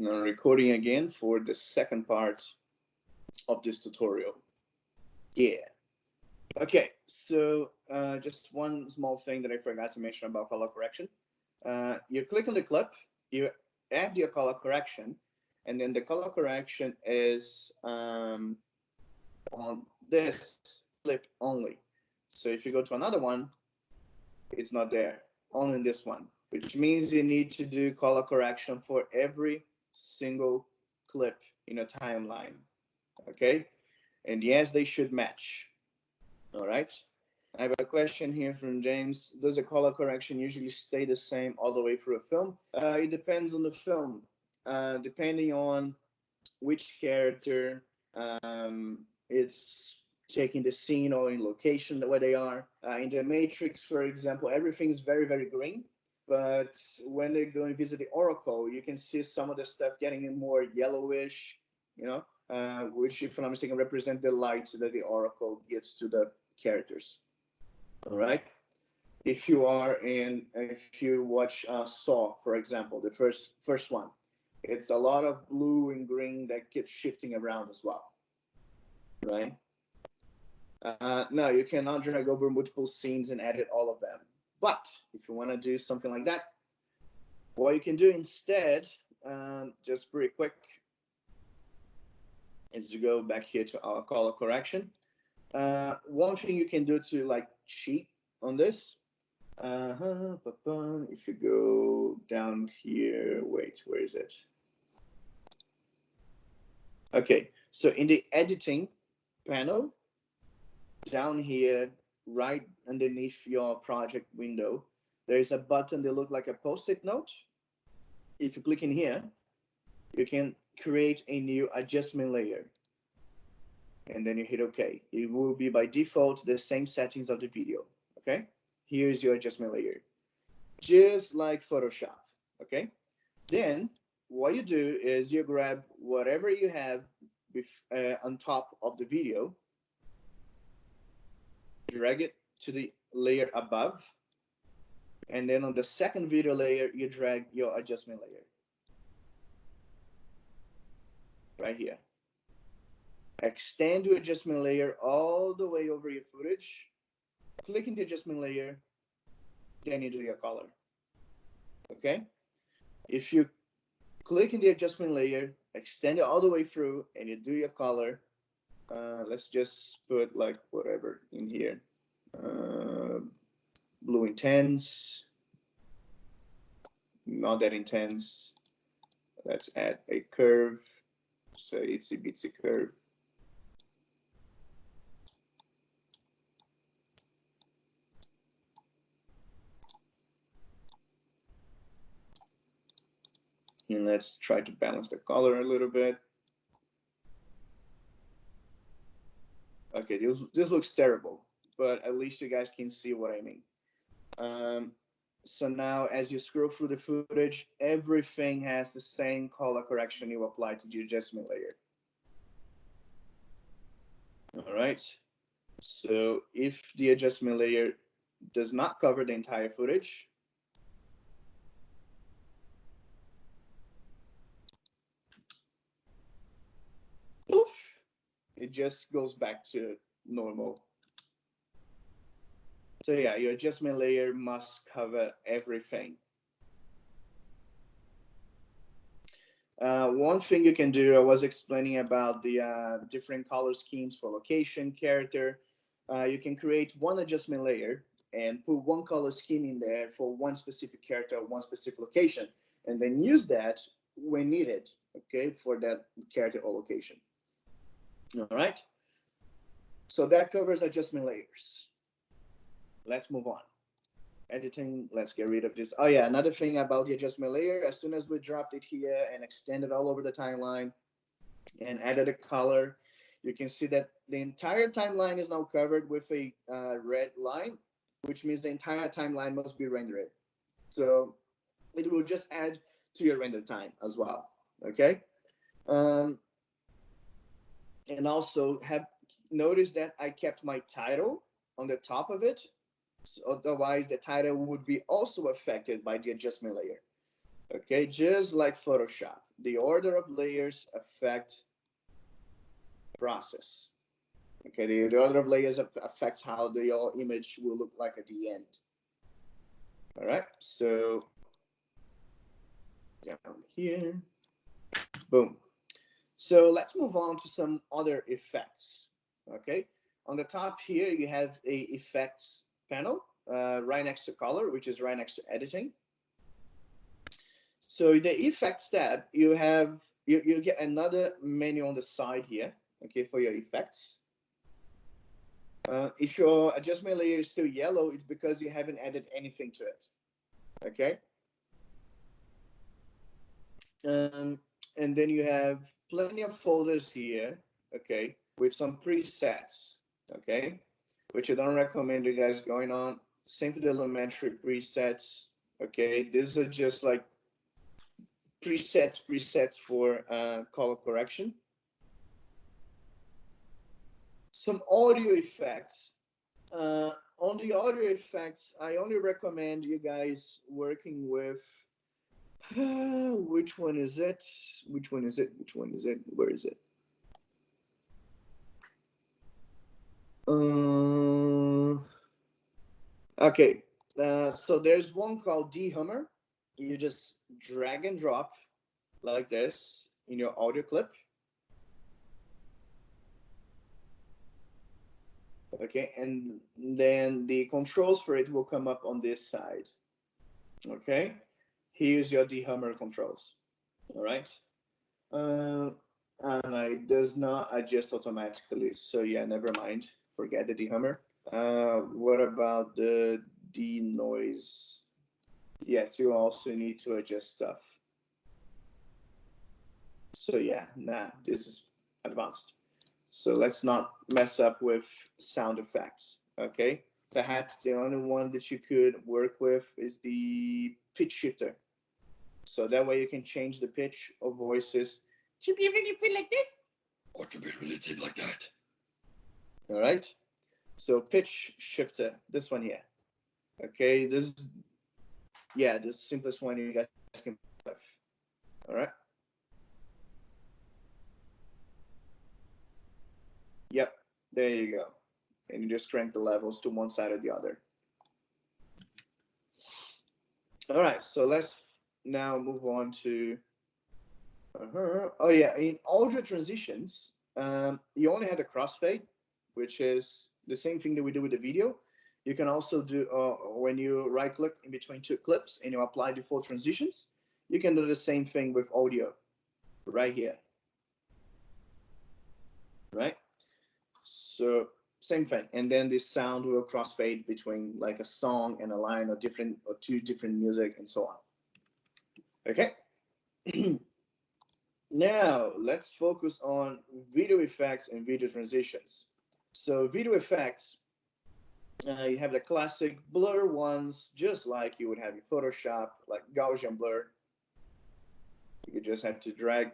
And I'm recording again for the second part of this tutorial. Yeah. Okay, so just one small thing that I forgot to mention about color correction. You click on the clip, you add your color correction, and then the color correction is on this clip only. So if you go to another one, it's not there, only in this one, which means you need to do color correction for every single clip in a timeline. Okay, and yes, they should match. All right. I have a question here from James. Does the color correction usually stay the same all the way through a film? It depends on the film. Depending on which character is taking the scene or in location where they are. In the Matrix, for example, everything is very, very green. But when they go and visit the Oracle, you can see some of the stuff getting more yellowish, which, if I'm not mistaken, represent the light that the Oracle gives to the characters. All right. If you watch Saw, for example, the first one, it's a lot of blue and green that keeps shifting around as well, right? No, you cannot drag over multiple scenes and edit all of them. But if you want to do something like that, what you can do instead, just pretty quick, is to go back here to our color correction. One thing you can do to like cheat on this, if you go down here, wait, where is it? Okay, so in the editing panel, down here, right underneath your project window, there is a button that looks like a post-it note. If you click in here, you can create a new adjustment layer. And then you hit OK. It will be by default the same settings of the video. Okay, here's your adjustment layer, just like Photoshop. Okay, then what you do is you grab whatever you have on top of the video, drag it to the layer above, and then on the second video layer, you drag your adjustment layer right here. Extend your adjustment layer all the way over your footage, click in the adjustment layer, then you do your color. Okay, if you click in the adjustment layer, extend it all the way through, and you do your color, let's just put like whatever in here, blue intense, not that intense. Let's add a curve, so itsy bitsy curve. And let's try to balance the color a little bit. Okay, this looks terrible, but at least you guys can see what I mean. So now as you scroll through the footage, everything has the same color correction you apply to the adjustment layer. All right, so if the adjustment layer does not cover the entire footage, poof, it just goes back to normal. So yeah, your adjustment layer must cover everything. One thing you can do, I was explaining about the different color schemes for location, character. You can create one adjustment layer and put one color scheme in there for one specific character, one specific location, and then use that when needed, okay, for that character or location. All right. So that covers adjustment layers. Let's move on. Editing, let's get rid of this. Oh yeah, another thing about the adjustment layer, as soon as we dropped it here and extended all over the timeline and added a color, you can see that the entire timeline is now covered with a red line, which means the entire timeline must be rendered. So it will just add to your render time as well, okay? And also have noticed that I kept my title on the top of it. Otherwise, the title would be also affected by the adjustment layer. Okay, just like Photoshop. the order of layers affect process. Okay, the order of layers affects how the your image will look like at the end. All right, so down here, boom. So let's move on to some other effects. Okay, on the top here you have a effects panel right next to color, which is right next to editing. So the effects tab, you get another menu on the side here. Okay, for your effects. If your adjustment layer is still yellow, it's because you haven't added anything to it. Okay. And then you have plenty of folders here, okay, with some presets, okay, which I don't recommend you guys going on. Simply elementary presets, okay. These are just like presets for color correction. Some audio effects. On the audio effects, I only recommend you guys working with which one is it? Which one is it? Which one is it? Where is it? Okay. So there's one called Dehummer. You just drag and drop like this in your audio clip. Okay, and then the controls for it will come up on this side. Okay, here's your Dehummer controls. All right. And it does not adjust automatically. So yeah, never mind. Forget the Dehummer. What about the denoise? Yes, you also need to adjust stuff. So yeah, nah, this is advanced. So let's not mess up with sound effects, okay? Perhaps the only one that you could work with is the pitch shifter. So that way you can change the pitch of voices to be really feel like this or to be really deep like that. All right? So pitch shifter, this one here. Okay, this is, yeah, the simplest one you guys can play with. All right? Yep, there you go. And you just crank the levels to one side or the other. All right, so let's now move on to, oh yeah, in audio transitions, you only had a crossfade, which is the same thing that we do with the video. You can also do, when you right click in between two clips and you apply default transitions, you can do the same thing with audio right here, right? So same thing, and then this sound will crossfade between like a song and a line or different or two different music and so on. Okay. Now let's focus on video effects and video transitions. So video effects, you have the classic blur ones, just like you would have in Photoshop, like Gaussian blur. You just have to drag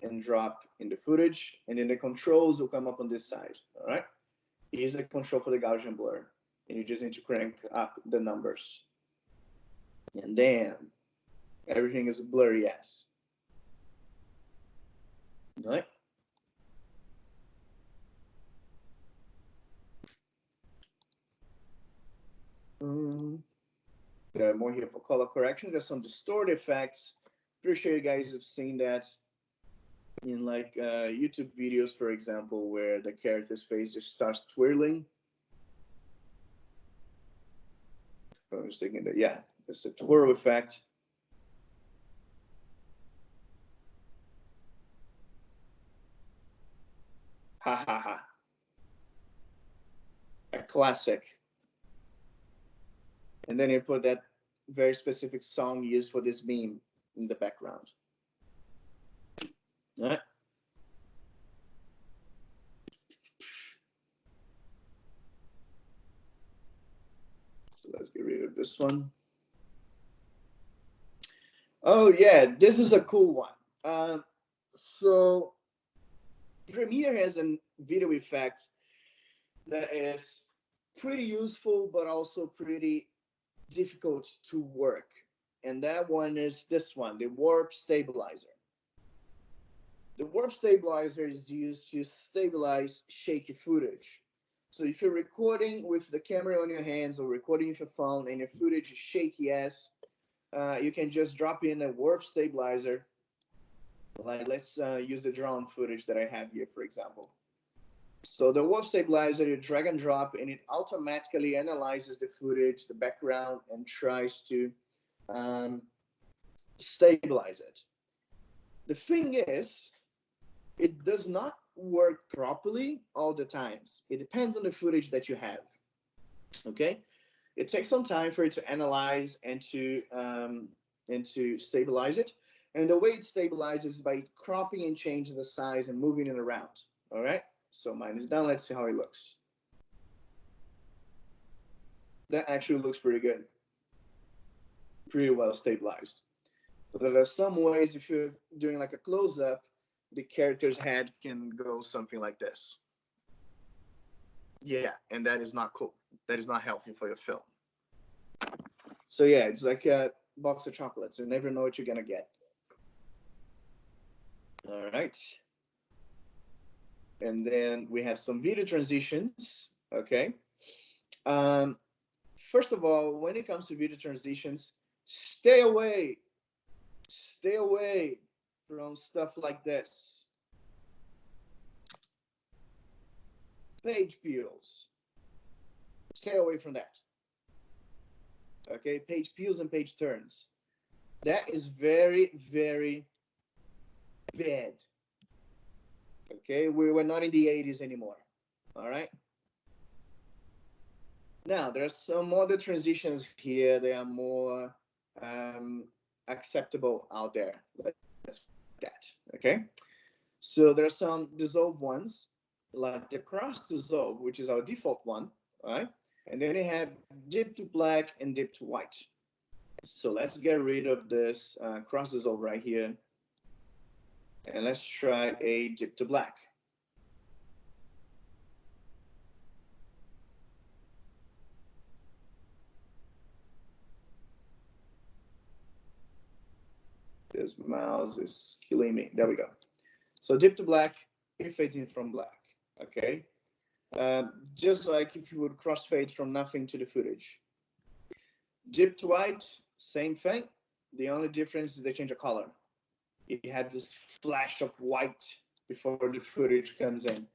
and drop in the footage, and then the controls will come up on this side. All right. Here's the control for the Gaussian blur, and you just need to crank up the numbers. And then everything is blurry, yes. All right. There are more here for color correction. There's some distort effects. Pretty sure you guys have seen that in like YouTube videos, for example, where the character's face just starts twirling. I'm just thinking that, yeah, it's a twirl effect. Ha ha ha. A classic. And then you put that very specific song used for this meme in the background. All right. So let's get rid of this one. Oh yeah, this is a cool one. So Premiere has a video effect that is pretty useful, but also pretty difficult to work. and that one is this one, the warp stabilizer. The warp stabilizer is used to stabilize shaky footage. So if you're recording with the camera on your hands or recording with your phone and your footage is shaky as, you can just drop in a warp stabilizer. Like let's use the drone footage that I have here, for example. So the warp stabilizer, you drag and drop, and it automatically analyzes the footage, the background, and tries to um, stabilize it. The thing is, it does not work properly all the times. It depends on the footage that you have. Okay, it takes some time for it to analyze and to stabilize it. And the way it stabilizes is by cropping and changing the size and moving it around. All right. So mine is done. Let's see how it looks. That actually looks pretty good. Pretty well stabilized. But there are some ways if you're doing like a close-up, the character's head can go something like this. Yeah, and that is not cool. That is not healthy for your film. So yeah, it's like a box of chocolates. You never know what you're gonna get. All right. And then we have some video transitions. Okay. Um, First of all, when it comes to video transitions, stay away. Stay away from stuff like this. Page peels. Stay away from that. Okay, page peels and page turns. That is very, very bad. Okay, we're not in the 80s anymore. All right. Now, there are some other transitions here. They are more acceptable out there. Let's that. Okay. So there are some dissolve ones, like the cross dissolve, which is our default one. All right. And then you have dip to black and dip to white. So let's get rid of this cross dissolve right here. And let's try a dip to black. This mouse is killing me. There we go. So dip to black, it fades in from black. Okay. Just like if you would crossfade from nothing to the footage. Dip to white, same thing. The only difference is they change the color. You have this flash of white before the footage comes in.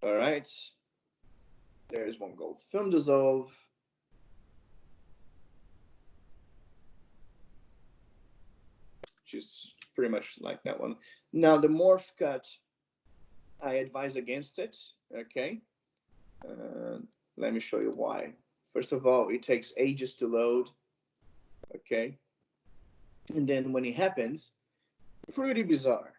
All right. There's one gold film dissolve. Which is pretty much like that one. Now the morph cut, I advise against it. Okay. Let me show you why. First of all, it takes ages to load. Okay. And then when it happens, pretty bizarre.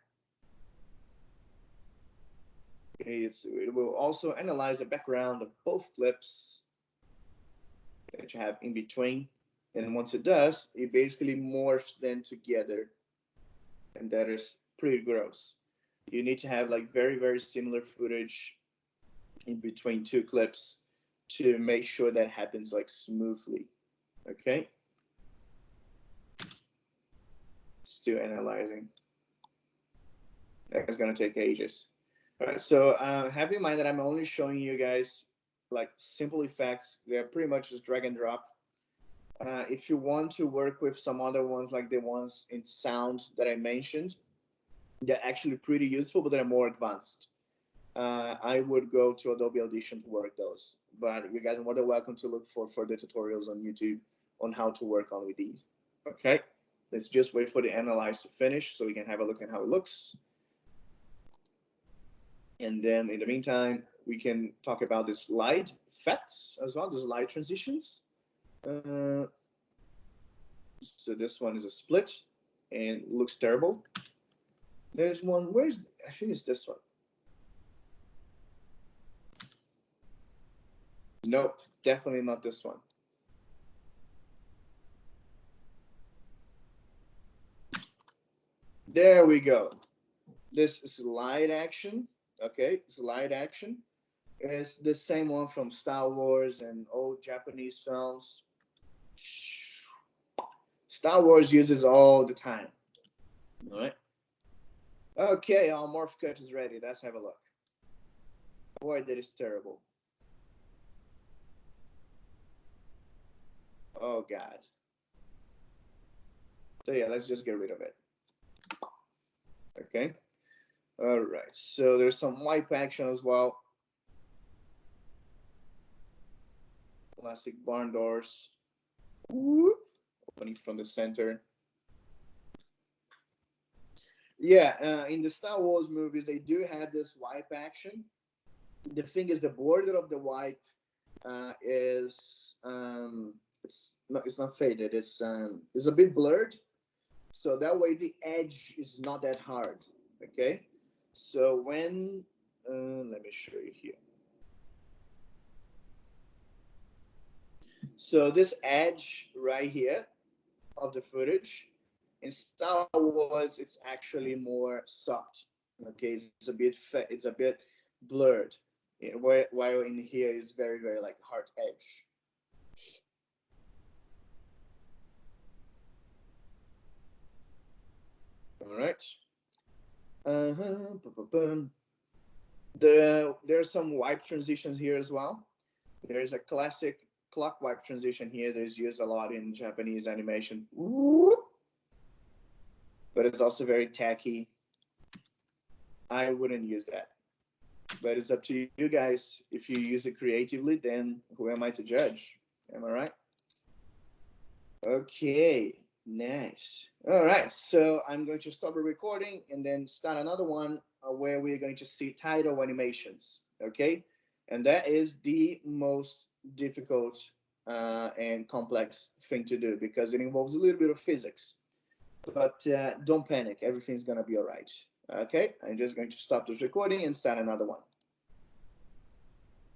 Okay, it will also analyze the background of both clips that you have in between. And once it does, it basically morphs them together. And that is pretty gross. You need to have like very, very similar footage in between two clips to make sure that happens like smoothly. Okay. Still analyzing. That's gonna take ages. All right, so have in mind that I'm only showing you guys like simple effects. They're pretty much just drag and drop. If you want to work with some other ones like the ones in sound that I mentioned, they're actually pretty useful, but they're more advanced. I would go to Adobe Audition to work those. But you guys are more than welcome to look for further tutorials on YouTube on how to work on with these. Okay, let's just wait for the analyze to finish so we can have a look at how it looks. And then in the meantime, we can talk about the slide effects as well, the slide transitions. So this one is a split and looks terrible. There's one, where's, I think it's this one. Nope, definitely not this one. There we go. This slide action, okay, slide action is the same one from Star Wars and old Japanese films. Star Wars uses all the time. All right. Okay, our morph cut is ready. Let's have a look. Boy, that is terrible. Oh God. So yeah, let's just get rid of it. Okay. All right. So there's some wipe action as well. Classic barn doors. Whoop. Opening from the center. Yeah, in the Star Wars movies, they do have this wipe action. The thing is, the border of the wipe is it's not faded. It's a bit blurred, so that way the edge is not that hard. Okay, so when let me show you here. So this edge right here of the footage in Star Wars, it's actually more soft. Okay, it's a bit blurred, while in here is very like hard edge. All right. Uh-huh. There are some wipe transitions here as well. There is a classic clock wipe transition here. There's used a lot in Japanese animation. But it's also very tacky. I wouldn't use that. But it's up to you guys. If you use it creatively, then who am I to judge? Am I right? Okay, nice. All right, so I'm going to stop the recording and then start another one where we're going to see title animations. Okay, and that is the most difficult and complex thing to do because it involves a little bit of physics. But don't panic, everything's gonna be all right. Okay, I'm just going to stop this recording and start another one.